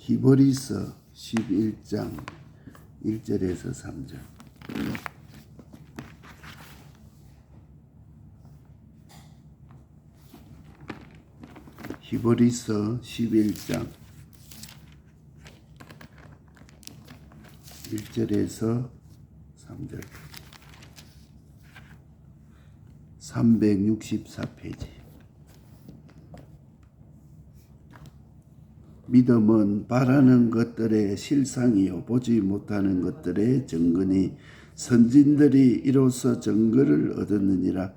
히브리서 11장 1절에서 3절. 히브리서 11장 1절에서 3절. 364페이지. 믿음은 바라는 것들의 실상이요 보지 못하는 것들의 증거니 선진들이 이로써 증거를 얻었느니라.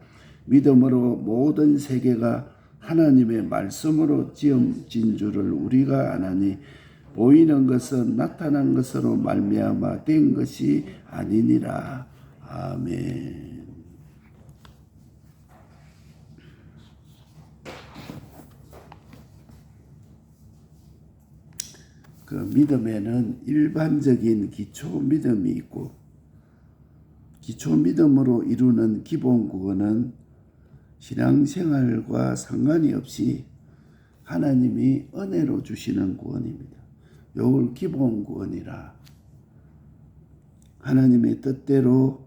믿음으로 모든 세계가 하나님의 말씀으로 지음진 줄을 우리가 아나니 보이는 것은 나타난 것으로 말미암아 된 것이 아니니라. 아멘. 그 믿음에는 일반적인 기초 믿음이 있고, 기초 믿음으로 이루는 기본 구원은 신앙생활과 상관이 없이 하나님이 은혜로 주시는 구원입니다. 요걸 기본 구원이라. 하나님의 뜻대로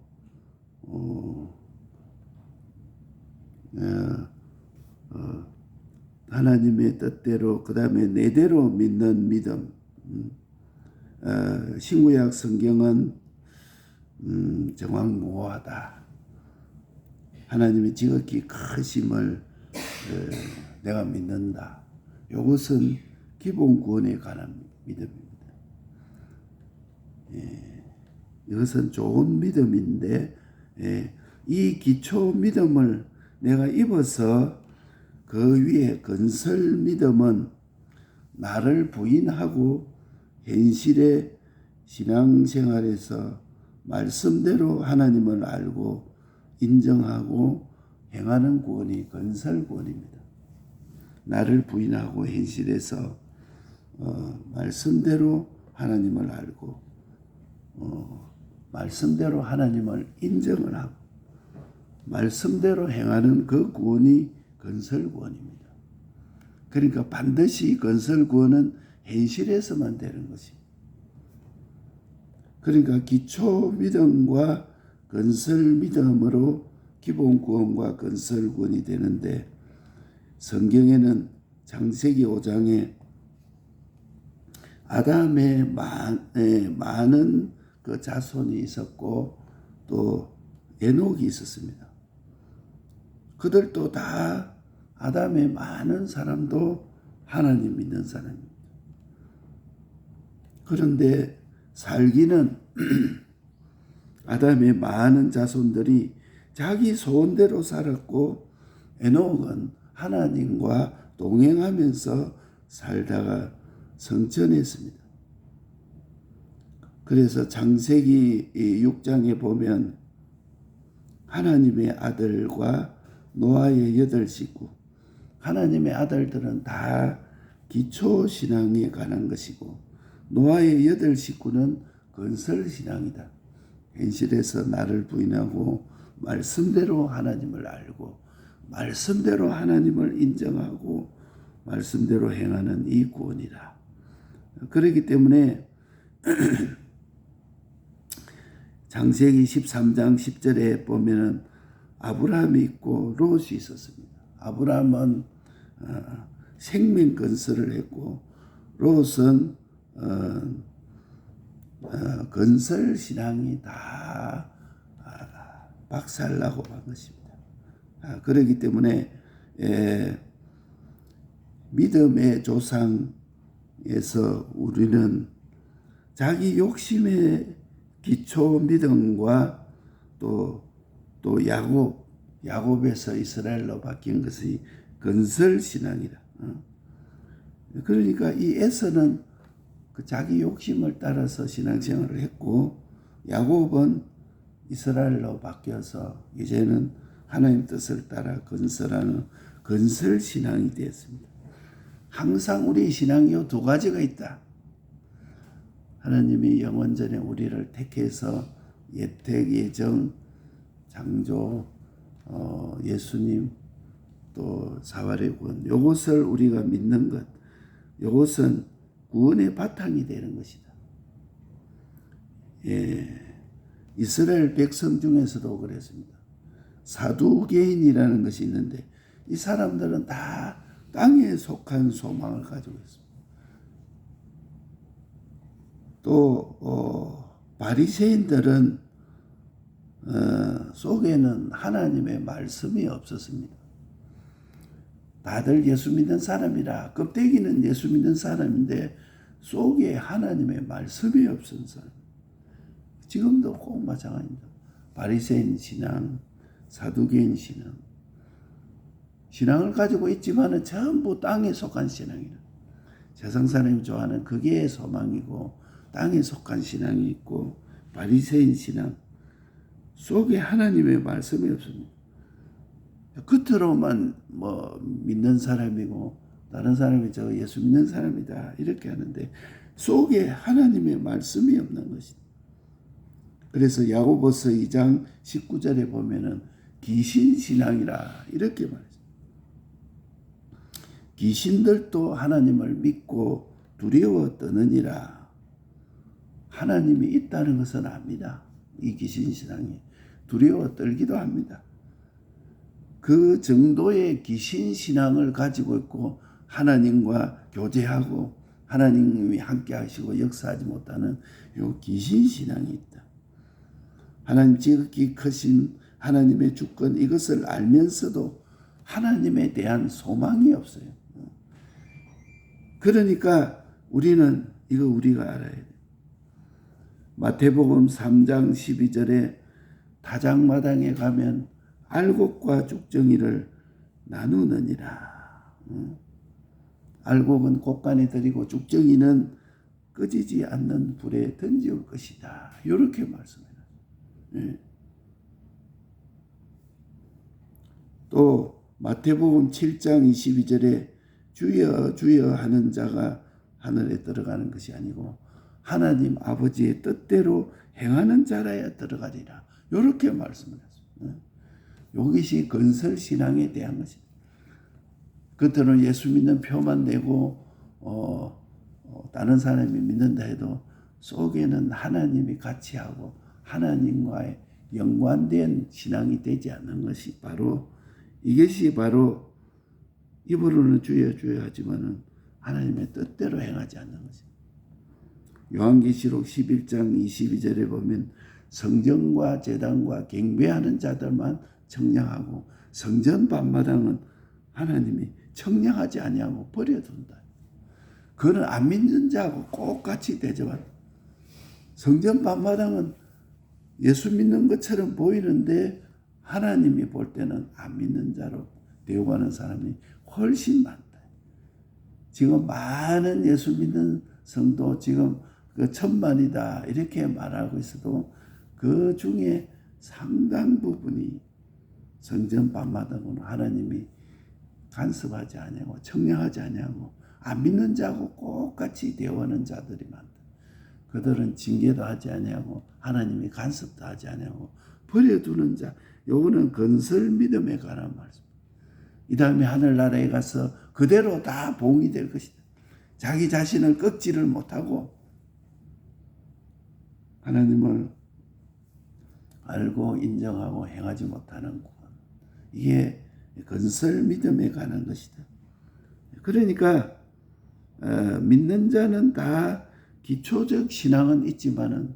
하나님의 뜻대로, 그 다음에 내대로 믿는 믿음. 신구약 성경은 정확 모호하다. 하나님의 지극히 크심을 내가 믿는다. 이것은 기본 구원에 관한 믿음입니다. 이것은 좋은 믿음인데, 이 기초 믿음을 내가 입어서 그 위에 건설 믿음은 나를 부인하고 현실의 신앙생활에서 말씀대로 하나님을 알고 인정하고 행하는 구원이 건설 구원입니다. 나를 부인하고 현실에서 말씀대로 하나님을 알고 말씀대로 하나님을 인정을 하고 말씀대로 행하는 그 구원이 건설 구원입니다. 그러니까 반드시 건설 구원은 현실에서만 되는 것입니다. 그러니까 기초 믿음과 건설 믿음으로 기본 구원과 건설 구원이 되는데, 성경에는 창세기 5장에 아담의 많은 그 자손이 있었고 또 에녹이 있었습니다. 그들도 다 아담의 많은 사람도 하나님 믿는 사람입니다. 그런데 살기는 아담의 많은 자손들이 자기 소원대로 살았고, 에녹은 하나님과 동행하면서 살다가 성천했습니다. 그래서 창세기 6장에 보면 하나님의 아들과 노아의 8식구, 하나님의 아들들은 다 기초신앙에 관한 것이고, 노아의 8식구는 건설신앙이다. 현실에서 나를 부인하고 말씀대로 하나님을 알고 말씀대로 하나님을 인정하고 말씀대로 행하는 이 구원이라. 그렇기 때문에 창세기 13장 10절에 보면은 아브라함이 있고 롯이 있었습니다. 아브라함은 생명 건설을 했고, 롯은 건설 신앙이 다 박살나고 한 것입니다. 그렇기 때문에 믿음의 조상에서 우리는 자기 욕심의 기초 믿음과 또 야곱에서 이스라엘로 바뀐 것이 건설 신앙이다. 그러니까 이 에서는 그 자기 욕심을 따라서 신앙생활을 했고, 야곱은 이스라엘로 바뀌어서 이제는 하나님 뜻을 따라 건설하는 건설 신앙이 되었습니다. 항상 우리 신앙이 두 가지가 있다. 하나님이 영원전에 우리를 택해서 예택, 예정, 창조, 예수님, 또 사활의 구원, 이것을 우리가 믿는 것, 이것은 구원의 바탕이 되는 것이다. 예, 이스라엘 백성 중에서도 그랬습니다. 사두개인이라는 것이 있는데 이 사람들은 다 땅에 속한 소망을 가지고 있습니다. 또 바리새인들은 속에는 하나님의 말씀이 없었습니다. 다들 예수 믿는 사람이라 껍데기는 예수 믿는 사람인데 속에 하나님의 말씀이 없은 사람. 지금도 꼭 마찬가지입니다. 바리새인 신앙, 사두개인 신앙. 신앙을 가지고 있지만은 전부 땅에 속한 신앙이라. 세상 사람이 좋아하는 그게 소망이고 땅에 속한 신앙이 있고 바리새인 신앙. 속에 하나님의 말씀이 없습니다. 겉으로만 믿는 사람이고 다른 사람이 저 예수 믿는 사람이다 이렇게 하는데 속에 하나님의 말씀이 없는 것이다. 그래서 야고보서 2장 19절에 보면은 귀신신앙이라 이렇게 말했습니다. 귀신들도 하나님을 믿고 두려워 떠느니라. 하나님이 있다는 것은 압니다. 이 귀신신앙이 두려워 떨기도 합니다. 그 정도의 귀신신앙을 가지고 있고 하나님과 교제하고 하나님이 함께 하시고 역사하지 못하는 이 귀신신앙이 있다. 하나님 지극히 크신 하나님의 주권 이것을 알면서도 하나님에 대한 소망이 없어요. 그러니까 우리는 이거 우리가 알아야 돼요. 마태복음 3장 12절에 다장마당에 가면 알곡과 죽정이를 나누느니라. 알곡은 곳간에 들이고 죽정이는 꺼지지 않는 불에 던질 것이다. 이렇게 말씀해요. 또 마태복음 7장 22절에 주여 주여 하는 자가 하늘에 들어가는 것이 아니고 하나님 아버지의 뜻대로 행하는 자라야 들어가리라. 이렇게 말씀을 했습니다. 이것이 건설신앙에 대한 것입니다. 겉으로는 예수 믿는 표만 내고 다른 사람이 믿는다 해도 속에는 하나님이 같이 하고 하나님과의 연관된 신앙이 되지 않는 것이 바로 이것이 바로 입으로는 주여 주여 하지만은 하나님의 뜻대로 행하지 않는 것입니다. 요한계시록 11장 22절에 보면 성전과 제단과 경배하는 자들만 청량하고 성전 밤마당은 하나님이 청량하지 아니하고 버려둔다. 그는 안 믿는 자하고 꼭 같이 대접한다. 성전 밤마당은 예수 믿는 것처럼 보이는데 하나님이 볼 때는 안 믿는 자로 대우하는 사람이 훨씬 많다. 지금 많은 예수 믿는 성도 지금 그 1000만이다 이렇게 말하고 있어도 그 중에 상당 부분이 성전 밤마당은 하나님이 간섭하지 아니하고 청량하지 아니하고 안 믿는 자하고 꼭 같이 대우하는 자들이 많다. 그들은 징계도 하지 아니하고 하나님이 간섭도 하지 아니하고 버려두는 자. 요거는 건설 믿음에 관한 말씀. 이 다음에 하늘나라에 가서 그대로 다 봉이 될 것이다. 자기 자신을 꺾지를 못하고 하나님을 알고 인정하고 행하지 못하는 구원. 이게 건설 믿음에 관한 것이다. 그러니까 믿는 자는 다 기초적 신앙은 있지만은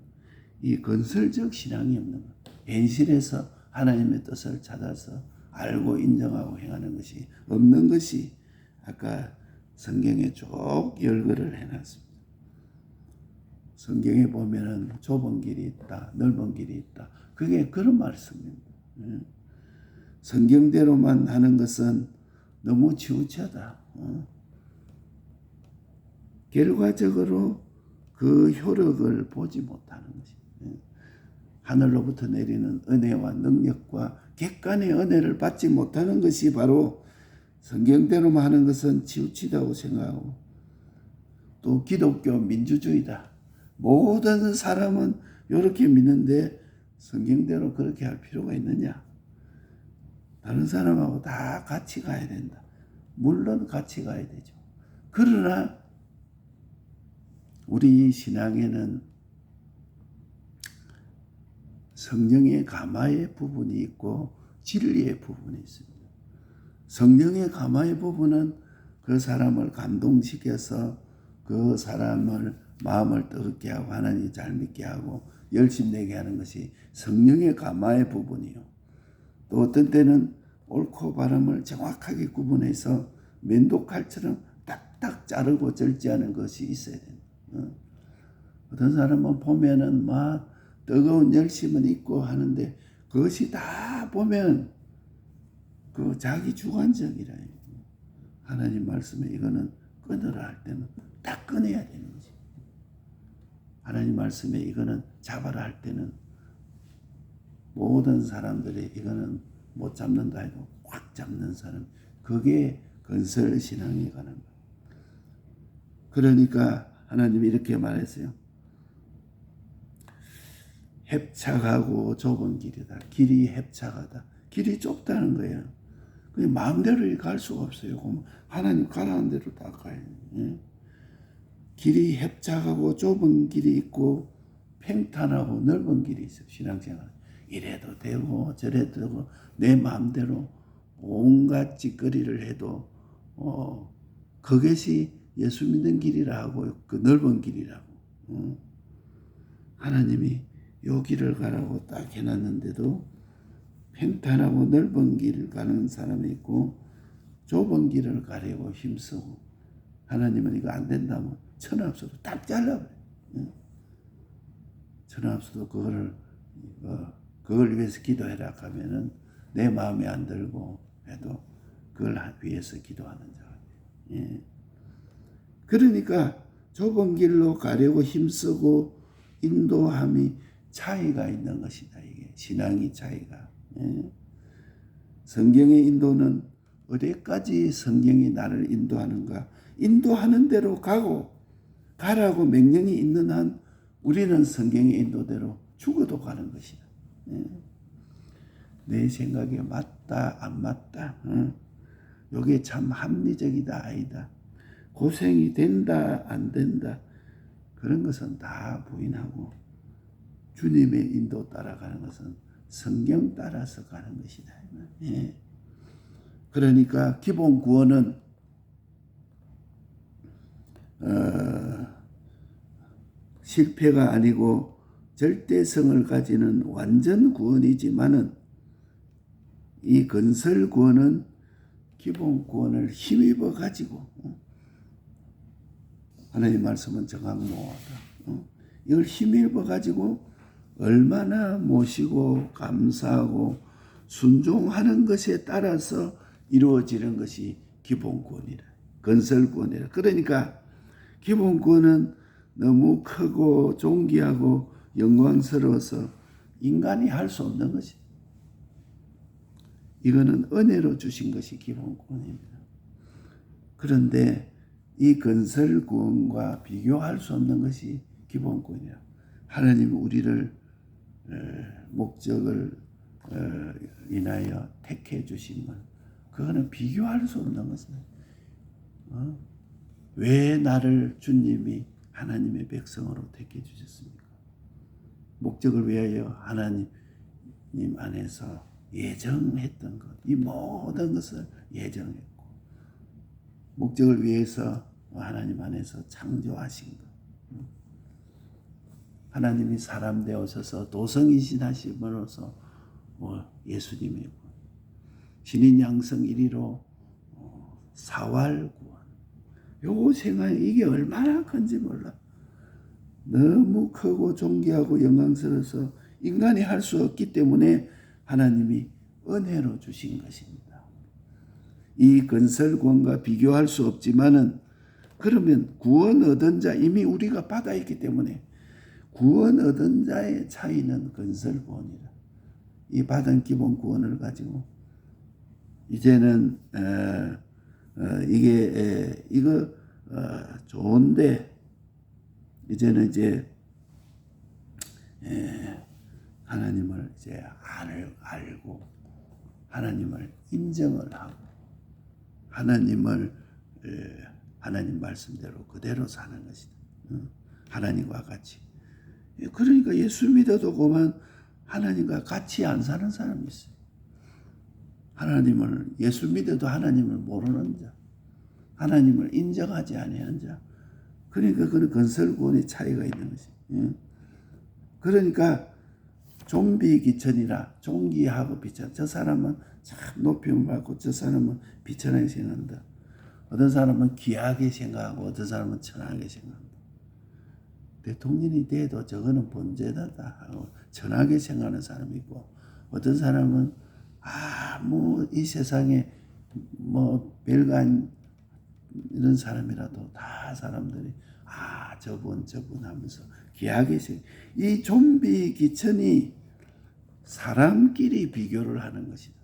이 건설적 신앙이 없는 것. 현실에서 하나님의 뜻을 찾아서 알고 인정하고 행하는 것이 없는 것이 아까 성경에 쭉 열거를 해놨습니다. 성경에 보면은 좁은 길이 있다, 넓은 길이 있다. 그게 그런 말씀입니다. 성경대로만 하는 것은 너무 치우쳐다. 결과적으로 그 효력을 보지 못하는 것입니다. 하늘로부터 내리는 은혜와 능력과 객관의 은혜를 받지 못하는 것이 바로 성경대로만 하는 것은 치우치다고 생각하고 또 기독교 민주주의다. 모든 사람은 이렇게 믿는데 성경대로 그렇게 할 필요가 있느냐? 다른 사람하고 다 같이 가야 된다. 물론 같이 가야 되죠. 그러나 우리 신앙에는 성령의 감화의 부분이 있고 진리의 부분이 있습니다. 성령의 감화의 부분은 그 사람을 감동시켜서 그 사람을 마음을 뜨겁게 하고 하나님 잘 믿게 하고 열심 내게 하는 것이 성령의 감화의 부분이요. 또 어떤 때는 옳고 바름을 정확하게 구분해서 면도칼처럼 딱딱 자르고 절제하는 것이 있어야 됩니다. 어떤 사람은 보면은 막 뜨거운 열심은 있고 하는데 그것이 다 보면 그 자기 주관적이라. 하나님 말씀에 이거는 끊으라 할 때는 딱 끊어야 되는 거지. 하나님 말씀에 이거는 잡아라 할 때는 모든 사람들이 이거는 못 잡는다 해도 확 잡는 사람. 그게 건설 신앙에 관한 거예요. 그러니까 하나님이 이렇게 말했어요. 협착하고 좁은 길이다. 길이 협착하다. 길이 좁다는 거예요. 그냥 마음대로 갈 수가 없어요. 하나님 가라는 대로 다 가요. 길이 협착하고 좁은 길이 있고 평탄하고 넓은 길이 있어요. 신앙생활. 이래도 되고 저래도 되고 내 마음대로 온갖 짓거리를 해도 그것이 예수 믿는 길이라 하고 그 넓은 길이라고. 하나님이 요 길을 가라고 딱 해놨는데도 평탄하고 넓은 길을 가는 사람이 있고 좁은 길을 가려고 힘쓰고 하나님은 이거 안 된다면 천하없어도 딱 잘라버려요. 천하없어도 그걸 위해서 기도해라 하면은 내 마음에 안 들고 해도 그걸 위해서 기도하는 자가. 그러니까 좁은 길로 가려고 힘쓰고 인도함이 차이가 있는 것이다. 이게 신앙이 차이가. 성경의 인도는 어디까지 성경이 나를 인도하는가? 인도하는 대로 가라고 명령이 있는 한 우리는 성경의 인도대로 죽어도 가는 것이다. 내 생각에 맞다 안 맞다. 이게 참 합리적이다 아니다. 고생이 된다 안 된다. 그런 것은 다 부인하고 주님의 인도 따라가는 것은 성경 따라서 가는 것이다. 그러니까 기본 구원은 실패가 아니고 절대성을 가지는 완전 구원이지만은 이 건설 구원은 기본 구원을 힘입어 가지고 하나님 말씀은 정확무하다. 이걸 힘입어 가지고 얼마나 모시고 감사하고 순종하는 것에 따라서 이루어지는 것이 기본 구원이라. 건설 구원이라. 그러니까 기본 구원은 너무 크고 존귀하고 영광스러워서 인간이 할 수 없는 것이. 이거는 은혜로 주신 것이 기본 구원입니다. 그런데 이 건설 구원과 비교할 수 없는 것이 기본 구원이라. 하나님 우리를 목적을 인하여 택해 주신 것, 그거는 비교할 수 없는 것입니다. 왜 나를 주님이 하나님의 백성으로 택해 주셨습니까? 목적을 위하여 하나님 안에서 예정했던 것, 이 모든 것을 예정했고 목적을 위해서 하나님 안에서 창조하신 것. 하나님이 사람 되어서서 도성이신하심으로써 예수님이고 신인 양성 1위로 사활 구원. 요거 생각해 이게 얼마나 큰지 몰라. 너무 크고 존귀하고 영광스러워서 인간이 할 수 없기 때문에 하나님이 은혜로 주신 것입니다. 이 건설 구원과 비교할 수 없지만은 그러면 구원 얻은 자 이미 우리가 받아 있기 때문에 구원 얻은 자의 차이는 건설 구원이라. 이 받은 기본 구원을 가지고 이제는 이거 좋은데 이제는 이제 하나님을 이제 알고 하나님을 인정을 하고 하나님을 하나님 말씀대로 그대로 사는 것이다. 하나님과 같이. 그러니까 예수 믿어도 그만 하나님과 같이 안 사는 사람이 있어요. 하나님을 예수 믿어도 하나님을 모르는 자, 하나님을 인정하지 아니하는 자. 그러니까 그는 건설구원의 차이가 있는 것이. 그러니까 좀비 기천이라 종기하고 비천. 저 사람은 참 높임을 받고 저 사람은 비천하게 생각한다. 어떤 사람은 귀하게 생각하고 어떤 사람은 천하게 생각한다. 대통령이 돼도 저거는 범죄다 하고 천하게 생각하는 사람이 있고 어떤 사람은 뭐 이 세상에 뭐 별간 이런 사람이라도 다 사람들이 저분 하면서 귀하게 생각. 이 좀비 기천이 사람끼리 비교를 하는 것이다.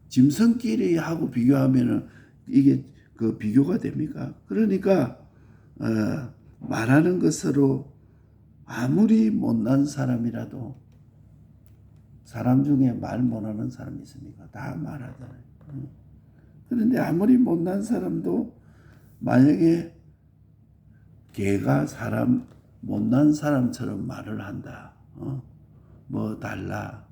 짐승끼리 하고 비교하면은 이게 그 비교가 됩니까? 그러니까 말하는 것으로 아무리 못난 사람이라도 사람 중에 말 못하는 사람이 있습니까? 다 말하잖아요. 그런데 아무리 못난 사람도 만약에 걔가 사람 못난 사람처럼 말을 한다. 뭐 달라.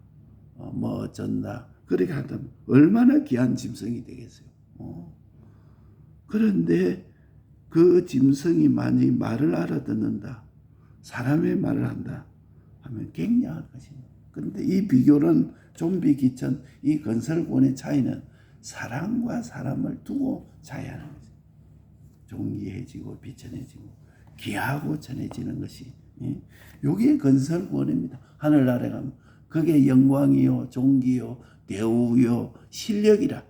뭐 어쩐다. 그렇게 한다면 얼마나 귀한 짐승이 되겠어요. 그런데 그 짐승이 만약 말을 알아듣는다. 사람의 말을 한다 하면 굉장할 것입니다. 그런데 이 비교는 좀비 기천 이 건설권의 차이는 사람과 사람을 두고 차이하는 거죠. 존귀해지고 비천해지고 귀하고 천해지는 것이 이게 건설권입니다. 하늘나라에 가면 그게 영광이요 존귀요 대우요 실력이라.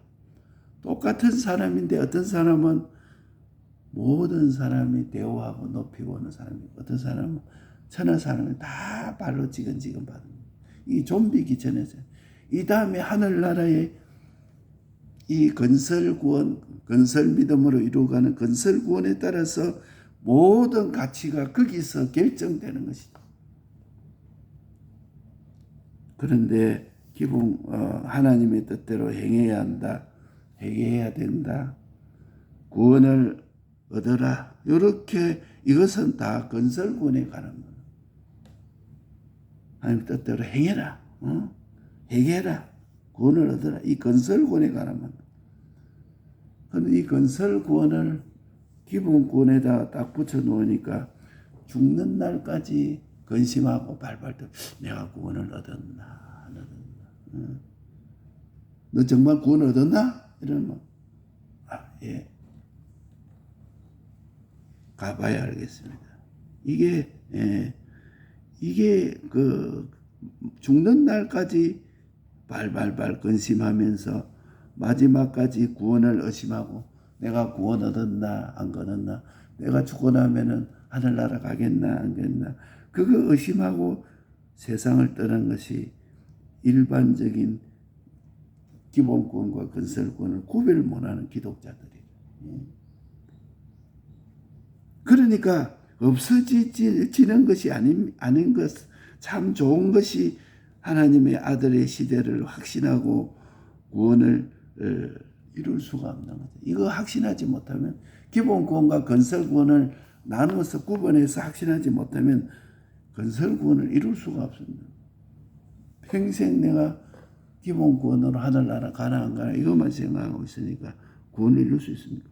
똑같은 사람인데 어떤 사람은 모든 사람이 대우하고 높이고 오는 사람이고 어떤 사람은 천하 사람이 다 발로 지근지근 받는 이 좀비 기천에서 이 다음에 하늘나라의 이 건설구원 건설 믿음으로 이루어가는 건설구원에 따라서 모든 가치가 거기서 결정되는 것이다. 그런데 기본 하나님의 뜻대로 행해야 한다. 회개해야 된다. 구원을 얻어라. 이렇게 이것은 다 건설구원에 관한 거다. 하나님 뜻대로 행해라. 회개해라. 구원을 얻어라. 이 건설구원에 관한 겁니다. 그런데 이 건설구원을 기본구원에다 딱 붙여 놓으니까 죽는 날까지 근심하고 발발 떨 내가 구원을 얻었나 안 얻었나. 너 정말 구원을 얻었나? 이러면 예. 가봐야 알겠습니다. 이게 그 죽는 날까지 발발발 근심하면서 마지막까지 구원을 의심하고 내가 구원 얻었나 안 얻었나 내가 죽고 나면은 하늘나라 가겠나 안 가겠나 그거 의심하고 세상을 떠난 것이 일반적인 기본권과 건설권을 구별 못하는 기독자들이에요. 그러니까 없어지는 것이 아닌 것, 참 좋은 것이 하나님의 아들의 시대를 확신하고 구원을 이룰 수가 없는 거죠. 이거 확신하지 못하면 기본구원과 건설구원을 나누어서 구분해서 확신하지 못하면 건설구원을 이룰 수가 없습니다. 평생 내가 기본구원으로 하늘나라 가나 안 가나 이것만 생각하고 있으니까 구원을 이룰 수 있습니까?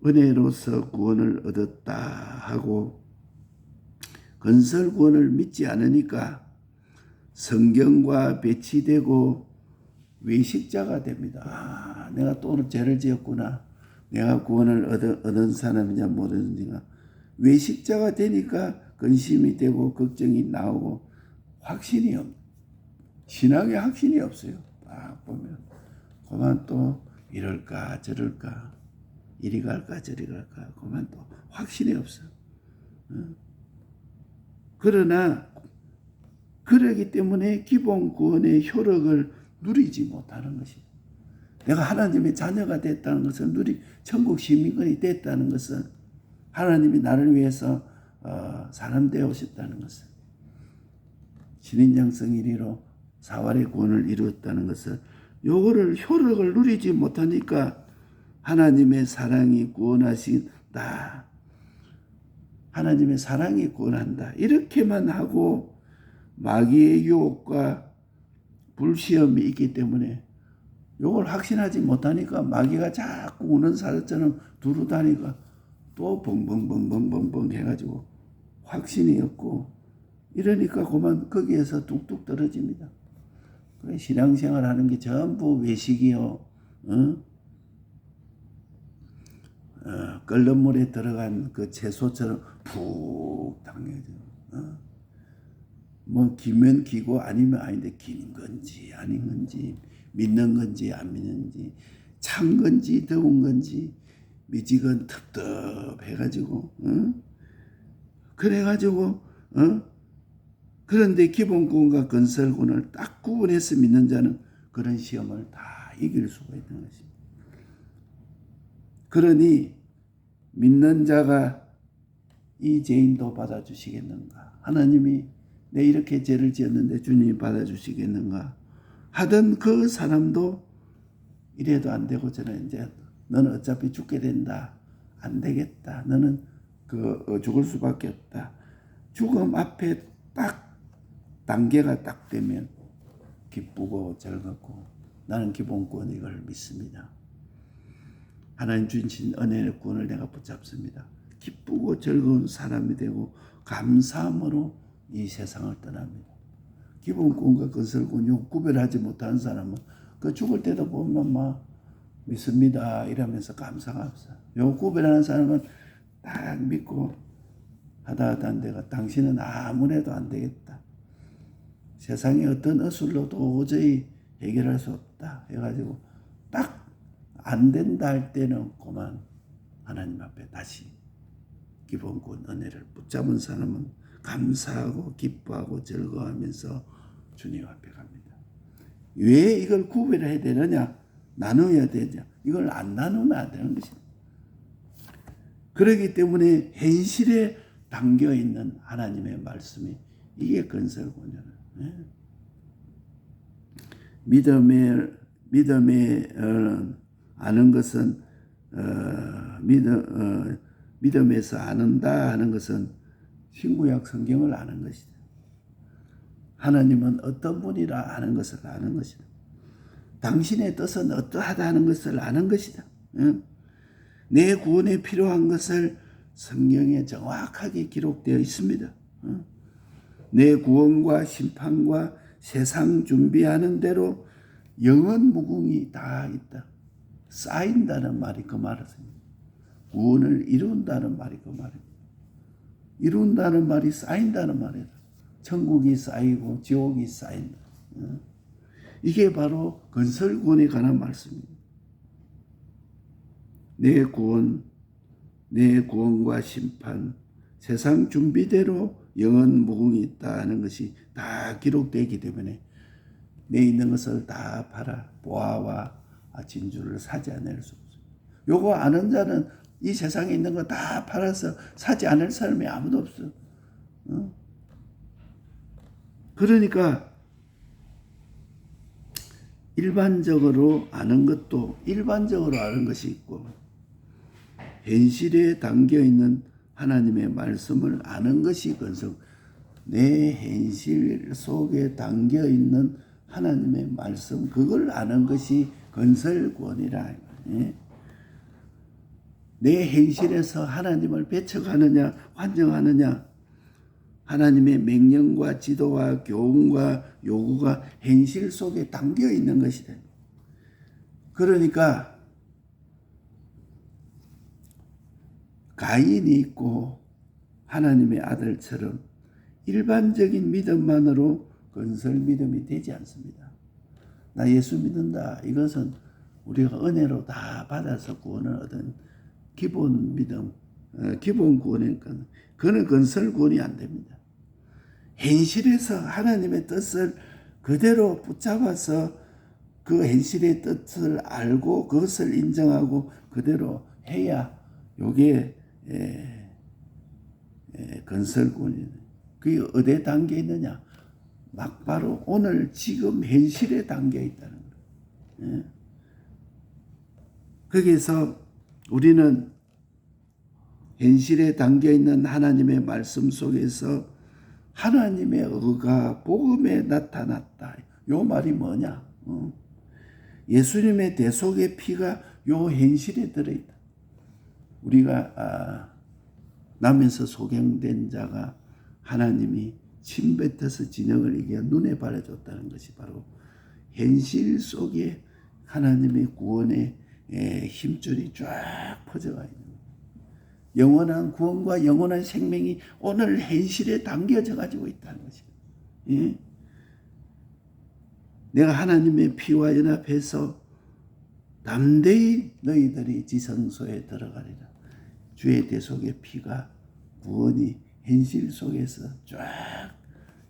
은혜로서 구원을 얻었다 하고 건설구원을 믿지 않으니까 성경과 배치되고 외식자가 됩니다. 내가 또 죄를 지었구나. 내가 구원을 얻은 사람이냐 모르는지가 외식자가 되니까 근심이 되고 걱정이 나오고 확신이 신앙에 확신이 없어요. 딱 보면 그만 또 이럴까 저럴까 이리 갈까 저리 갈까 그만 또 확신이 없어. 그러나 그러기 때문에 기본 구원의 효력을 누리지 못하는 것이다. 내가 하나님의 자녀가 됐다는 것을 천국 시민권이 됐다는 것은 하나님이 나를 위해서 사람 되어 오셨다는 것을 신인장성 1위로 사활의 구원을 이루었다는 것을 요거를 효력을 누리지 못하니까 하나님의 사랑이 구원하신다. 하나님의 사랑이 구원한다. 이렇게만 하고 마귀의 유혹과 불시험이 있기 때문에 이걸 확신하지 못하니까 마귀가 자꾸 우는 사자처럼 두루다니까 또 벙벙벙벙벙벙 해가지고 확신이 없고 이러니까 그만 거기에서 뚝뚝 떨어집니다. 그래 신앙생활 하는 게 전부 외식이요. 끓는 물에 들어간 그 채소처럼 푹 당겨져. 뭐 기면 기고 아니면 아닌데 긴 건지 아닌 건지 믿는 건지 안 믿는지 찬 건지 더운 건지 미지근 텁텁해가지고 그래가지고 그런데 기본권과 건설권을 딱 구분해서 믿는 자는 그런 시험을 다 이길 수가 있는 것입니다. 그러니 믿는 자가 이 죄인도 받아주시겠는가? 하나님이 내 이렇게 죄를 지었는데 주님이 받아주시겠는가? 하던 그 사람도 이래도 안 되고 저는 이제 너는 어차피 죽게 된다. 안 되겠다. 너는 죽을 수밖에 없다. 죽음 앞에 딱 단계가 딱 되면 기쁘고 즐겁고 나는 기본권 이걸 믿습니다. 하나님 주신 은혜의 구원을 내가 붙잡습니다. 기쁘고 즐거운 사람이 되고 감사함으로 이 세상을 떠납니다. 기본권과 건설권 구별하지 못하는 사람은 그 죽을 때도 보면 막 믿습니다 이러면서 감사가 없어. 요 구별하는 사람은 딱 믿고 하다 내가 당신은 아무래도 안 되겠다. 세상에 어떤 어술로 도저히 해결할 수 없다 해가지고 딱 안 된다 할 때는 그만 하나님 앞에 다시 기본권 은혜를 붙잡은 사람은 감사하고 기뻐하고 즐거워하면서 주님 앞에 갑니다. 왜 이걸 구별해야 되느냐? 나눠야 되냐? 이걸 안 나누면 안 되는 것입니다. 그렇기 때문에 현실에 담겨있는 하나님의 말씀이 이게 건설권이에요. 믿음에 아는 것은 믿음에서 아는다 하는 것은 신구약 성경을 아는 것이다. 하나님은 어떤 분이라 아는 것을 아는 것이다. 당신의 뜻은 어떠하다 하는 것을 아는 것이다. 내 구원에 필요한 것을 성경에 정확하게 기록되어 있습니다. 내 구원과 심판과 세상 준비하는 대로 영원 무궁이 다 있다. 쌓인다는 말이 그 말이었습니다. 구원을 이룬다는 말이 그 말입니다. 이룬다는 말이 쌓인다는 말이다. 천국이 쌓이고 지옥이 쌓인다. 이게 바로 건설구원에 관한 말씀입니다. 내 구원과 심판, 세상 준비대로 영원 무궁이 있다는 것이 다 기록되기 때문에 내 있는 것을 다 팔아 보아와 진주를 사지 않을 수 없어요. 요거 아는 자는 이 세상에 있는 거 다 팔아서 사지 않을 사람이 아무도 없어. 그러니까 일반적으로 아는 것도 일반적으로 아는 것이 있고 현실에 담겨있는 하나님의 말씀을 아는 것이 건설. 내 현실 속에 담겨있는 하나님의 말씀 그걸 아는 것이 건설권이라. 내 현실에서 하나님을 배척하느냐 환정하느냐 하나님의 명령과 지도와 교훈과 요구가 현실 속에 담겨있는 것이다. 그러니까 가인이 있고 하나님의 아들처럼 일반적인 믿음만으로 건설 믿음이 되지 않습니다. 나 예수 믿는다. 이것은 우리가 은혜로 다 받아서 구원을 얻은 기본 믿음, 기본 구원이니까 그는 건설 구원이 안 됩니다. 현실에서 하나님의 뜻을 그대로 붙잡아서 그 현실의 뜻을 알고 그것을 인정하고 그대로 해야 이게 건설군이네. 그게 어디에 담겨 있느냐? 막바로 오늘 지금 현실에 담겨 있다는 거예요. 거기서 우리는 현실에 담겨 있는 하나님의 말씀 속에서 하나님의 의가 복음에 나타났다. 요 말이 뭐냐? 예수님의 대속의 피가 요 현실에 들어있다. 우리가 남에서 소경된 자가 하나님이 침 뱉어서 진영을 이겨 눈에 바라줬다는 것이 바로 현실 속에 하나님의 구원의 힘줄이 쫙 퍼져가 있는 거예요. 영원한 구원과 영원한 생명이 오늘 현실에 담겨져 가지고 있다는 것이에요. 예? 내가 하나님의 피와 연합해서 담대히 너희들이 지성소에 들어가리라. 주의 대속의 피가 구원이 현실 속에서 쫙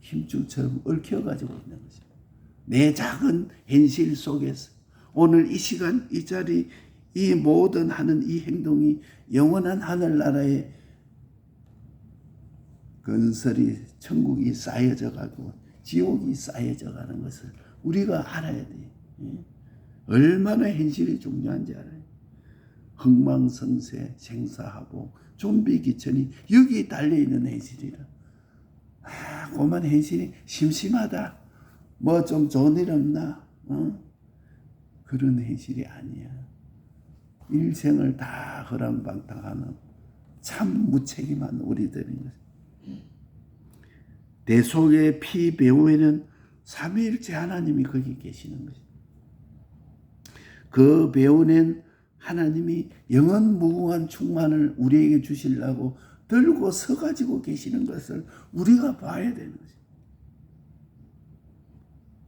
힘줄처럼 얽혀가지고 있는 것입니다. 내 작은 현실 속에서 오늘 이 시간 이 자리 이 모든 하는 이 행동이 영원한 하늘나라의 건설이 천국이 쌓여져 가고 지옥이 쌓여져 가는 것을 우리가 알아야 돼요. 얼마나 현실이 중요한지 알아요. 흥망성쇠 생사하복 좀비기천이 여기 달려있는 현실이라. 그만 현실이 심심하다. 뭐 좀 좋은 일 없나? 그런 현실이 아니야. 일생을 다 허랑방탕하는 참 무책임한 우리들인 거죠. 대속의 피 배후에는 삼위일체 하나님이 거기 계시는 거죠. 그 배후는 하나님이 영원 무궁한 충만을 우리에게 주시려고 들고 서가지고 계시는 것을 우리가 봐야 되는 거죠.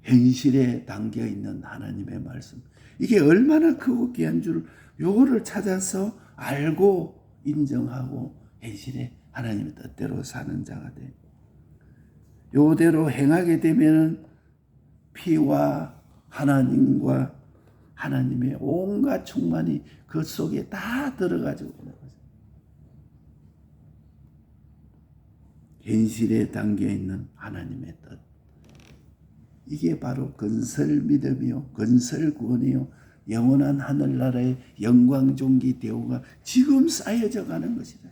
현실에 담겨 있는 하나님의 말씀. 이게 얼마나 크고 귀한 줄 요거를 찾아서 알고 인정하고 현실에 하나님의 뜻대로 사는 자가 돼. 요대로 행하게 되면은 피와 하나님과 하나님의 온갖 충만이 그 속에 다 들어가지고 있는 거죠. 현실에 담겨 있는 하나님의 뜻. 이게 바로 건설 믿음이요, 건설 구원이요, 영원한 하늘나라의 영광 존귀 대우가 지금 쌓여져 가는 것이다.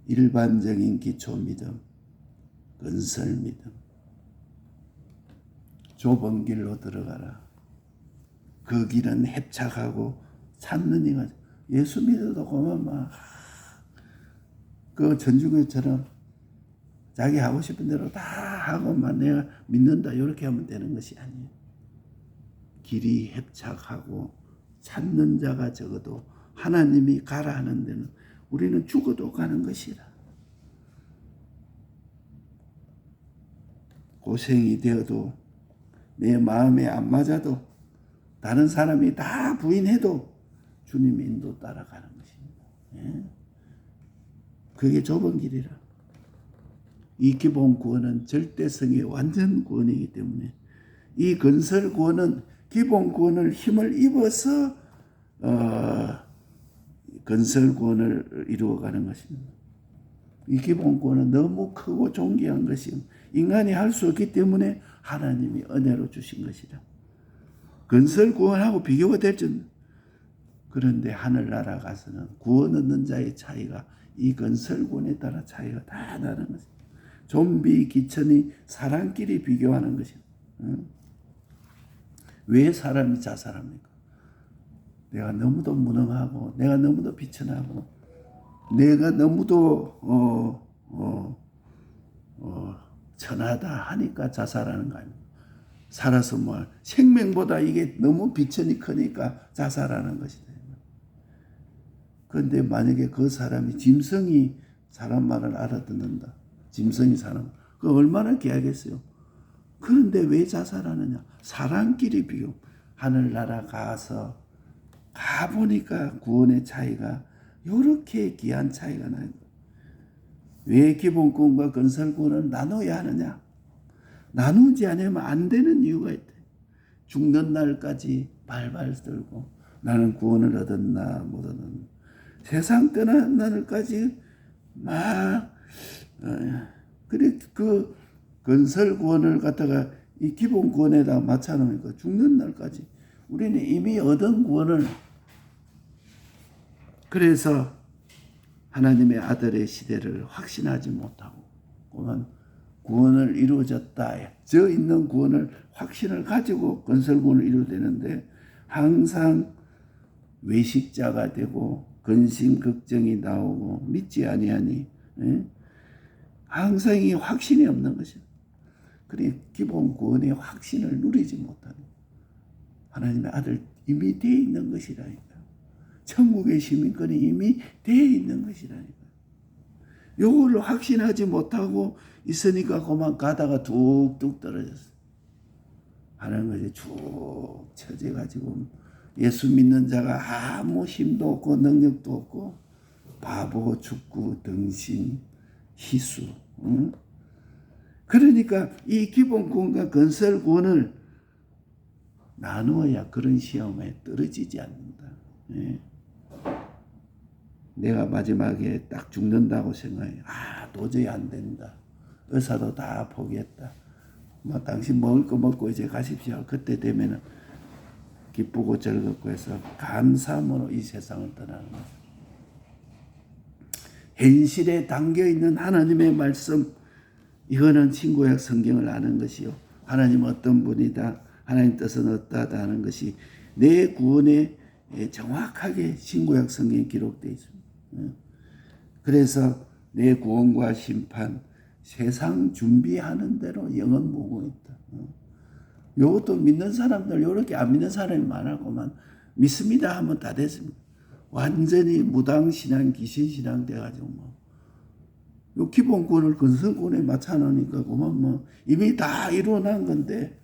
일반적인 기초 믿음, 건설 믿음. 좁은 길로 들어가라. 그 길은 협착하고 찾는 이가 예수 믿어도 그만 막 그 전주교처럼 자기 하고 싶은 대로 다 하고만 내가 믿는다 이렇게 하면 되는 것이 아니에요. 길이 협착하고 찾는 자가 적어도 하나님이 가라 하는 데는 우리는 죽어도 가는 것이라. 고생이 되어도 내 마음에 안 맞아도 다른 사람이 다 부인해도 주님 인도 따라가는 것입니다. 예? 그게 좁은 길이라. 이 기본 구원은 절대성의 완전 구원이기 때문에 이 건설 구원은 기본 구원을 힘을 입어서 건설 구원을 이루어가는 것입니다. 이 기본 구원은 너무 크고 존귀한 것이 인간이 할 수 없기 때문에 하나님이 은혜로 주신 것이라. 건설 구원하고 비교가 될 줄. 그런데 하늘나라 가서는 구원 얻는 자의 차이가 이 건설 구원에 따라 차이가 다 나는 것입니다. 좀비 기천이 사람끼리 비교하는 것입니다. 왜 사람이 자살합니까? 내가 너무도 무능하고 내가 너무도 비천하고 내가 너무도 천하다 하니까 자살하는 거 아닙니까? 살아서 뭐 생명보다 이게 너무 비천이 크니까 자살하는 것이다. 그런데 만약에 그 사람이 짐승이 사람 말을 알아듣는다. 짐승이 사람. 그 얼마나 귀하겠어요. 그런데 왜 자살하느냐? 사람끼리 비교. 하늘나라 가서 가보니까 구원의 차이가 이렇게 귀한 차이가 나요. 왜 기본구원과 건설구원을 나눠야 하느냐? 나누지 않으면 안 되는 이유가 있대. 죽는 날까지 발발 떨고 나는 구원을 얻었나 못 얻었나. 세상 떠난 날까지 막 그래 그 건설 구원을 갖다가 이 기본 구원에다 맞춰놓으니까 죽는 날까지 우리는 이미 얻은 구원을, 그래서 하나님의 아들의 시대를 확신하지 못하고 그만 구원을 이루어졌다, 저 있는 구원을 확신을 가지고 건설구원을 이루어되는데 항상 외식자가 되고 근심 걱정이 나오고 믿지 아니하니, 항상 이 확신이 없는 것이다. 그래 기본 구원의 확신을 누리지 못하는, 하나님의 아들 이미 되어 있는 것이라니까. 천국의 시민권이 이미 되어 있는 것이라니까. 요거를 확신하지 못하고 있으니까 그만 가다가 뚝뚝 떨어졌어. 하는 것이 쭉 처져가지고 예수 믿는 자가 아무 힘도 없고 능력도 없고 바보, 죽고 등신, 희수. 응? 그러니까 이 기본 구원과 건설 구원을 나누어야 그런 시험에 떨어지지 않는다. 예. 내가 마지막에 딱 죽는다고 생각해. 도저히 안 된다. 의사도 다 포기했다. 당신 먹을 거 먹고 이제 가십시오. 그때 되면은 기쁘고 즐겁고 해서 감사함으로 이 세상을 떠나는 거죠. 현실에 담겨있는 하나님의 말씀, 이거는 신구약 성경을 아는 것이요. 하나님은 어떤 분이다, 하나님 뜻은 어떠하다 하는 것이 내 구원에 정확하게 신구약 성경에 기록되어 있습니다. 그래서 내 구원과 심판, 세상 준비하는 대로 영원 무궁했다. 요것도 믿는 사람들, 요렇게 안 믿는 사람이 많았구만. 믿습니다 하면 다 됐습니다. 완전히 무당신앙, 귀신신앙 돼가지고 요 기본권을 건설권에 맞춰놓으니까 그만 이미 다 이루어난 건데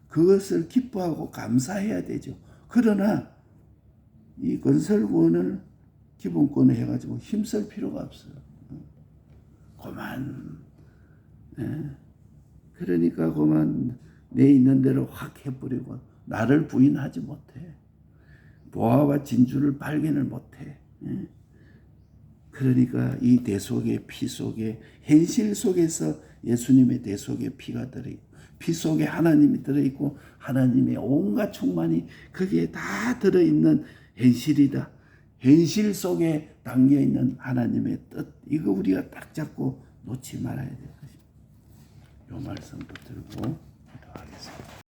그것을 기뻐하고 감사해야 되죠. 그러나 이 건설권을 기본권에 해가지고 힘쓸 필요가 없어요. 그만. 그러니까 그만 내 있는 대로 확 해버리고 나를 부인하지 못해. 보화와 진주를 발견을 못해. 그러니까 이 대속의 피 속에, 현실 속에서 예수님의 대속의 피가 들어있고 피 속에 하나님이 들어있고 하나님의 온갖 충만이 거기에 다 들어있는 현실이다. 현실 속에 담겨있는 하나님의 뜻, 이거 우리가 딱 잡고 놓지 말아야 될 것입니다. 이 말씀 붙들고 기도하겠습니다.